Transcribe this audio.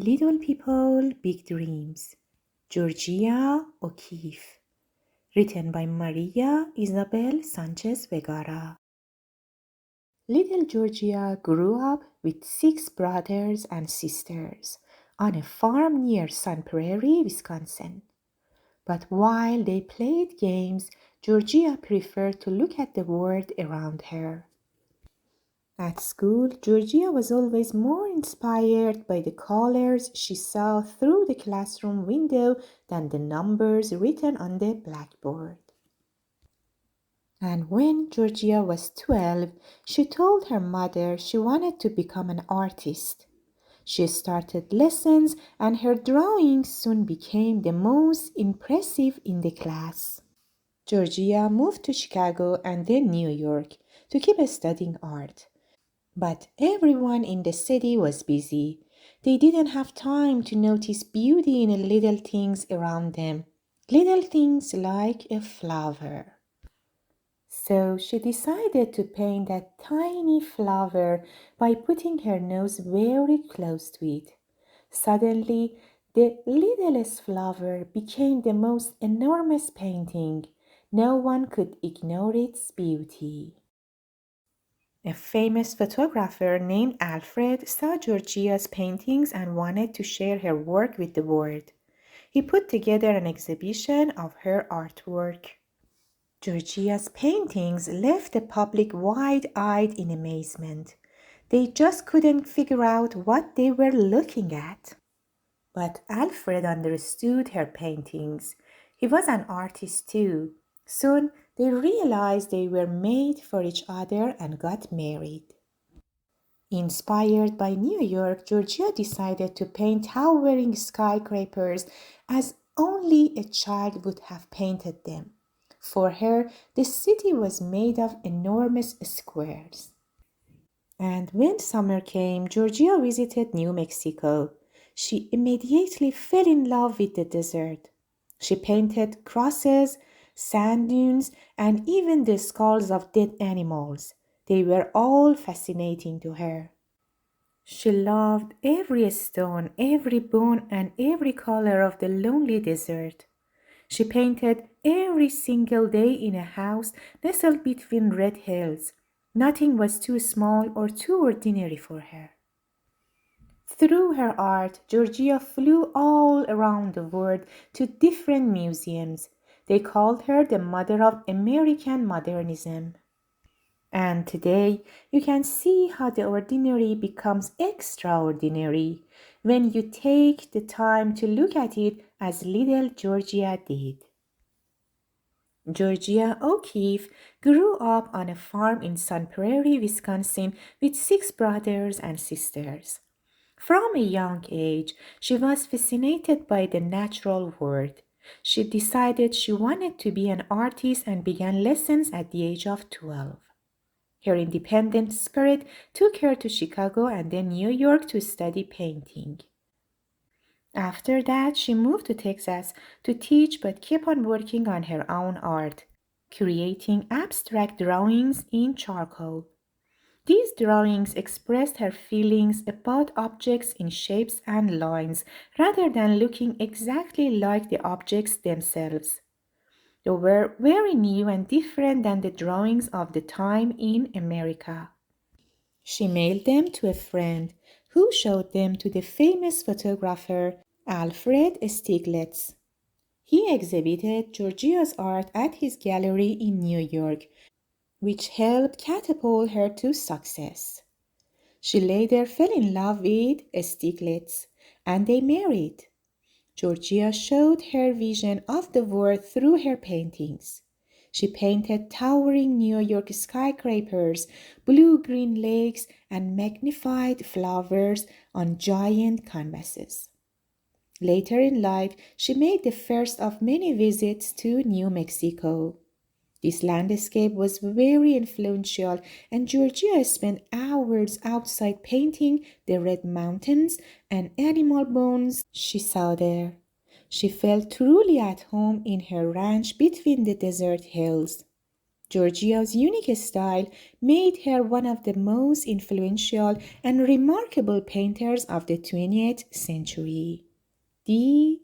Little People, Big Dreams, Georgia Okeeffe, written by Maria Isabel Sanchez Vergara. Little Georgia grew up with 6 brothers and sisters on a farm near Sun Prairie, Wisconsin. But while they played games, Georgia preferred to look at the world around her. At school, Georgia was always more inspired by the colors she saw through the classroom window than the numbers written on the blackboard. And when Georgia was 12, she told her mother she wanted to become an artist. She started lessons, and her drawings soon became the most impressive in the class. Georgia moved to Chicago and then New York to keep studying art. But everyone in the city was busy. They didn't have time to notice beauty in the little things around them, little things like a flower. So she decided to paint that tiny flower by putting her nose very close to it. Suddenly, the littlest flower became the most enormous painting. No one could ignore its beauty. A famous photographer named Alfred saw Georgia's paintings and wanted to share her work with the world. He put together an exhibition of her artwork. Georgia's paintings left the public wide-eyed in amazement. They just couldn't figure out what they were looking at. But Alfred understood her paintings. He was an artist too. Soon they realized they were made for each other and got married. Inspired by New York, Georgia decided to paint towering skyscrapers as only a child would have painted them. For her, the city was made of enormous squares. And when summer came, Georgia visited New Mexico. She immediately fell in love with the desert. She painted crosses, sand dunes, and even the skulls of dead animals. They were all fascinating to her. She loved every stone, every bone, and every color of the lonely desert. She painted every single day in a house nestled between red hills. Nothing was too small or too ordinary for her. Through her art, Georgia flew all around the world to different museums. They called her the mother of American modernism. And today, you can see how the ordinary becomes extraordinary when you take the time to look at it as little Georgia did. Georgia Okeeffe grew up on a farm in Sun Prairie, Wisconsin, with 6 brothers and sisters. From a young age, she was fascinated by the natural world. She decided she wanted to be an artist and began lessons at the age of 12. Her independent spirit took her to Chicago and then New York to study painting. After that, she moved to Texas to teach but kept on working on her own art, creating abstract drawings in charcoal. These drawings expressed her feelings about objects in shapes and lines rather than looking exactly like the objects themselves. They were very new and different than the drawings of the time in America. She mailed them to a friend who showed them to the famous photographer Alfred Stieglitz. He exhibited Georgia's art at his gallery in New York, which helped catapult her to success. She later fell in love with Stieglitz and they married. Georgia showed her vision of the world through her paintings. She painted towering New York skyscrapers, blue-green lakes, and magnified flowers on giant canvases. Later in life, she made the first of many visits to New Mexico. This landscape was very influential, and Georgia spent hours outside painting the red mountains and animal bones she saw there. She felt truly at home in her ranch between the desert hills. Georgia's unique style made her one of the most influential and remarkable painters of the 20th century. The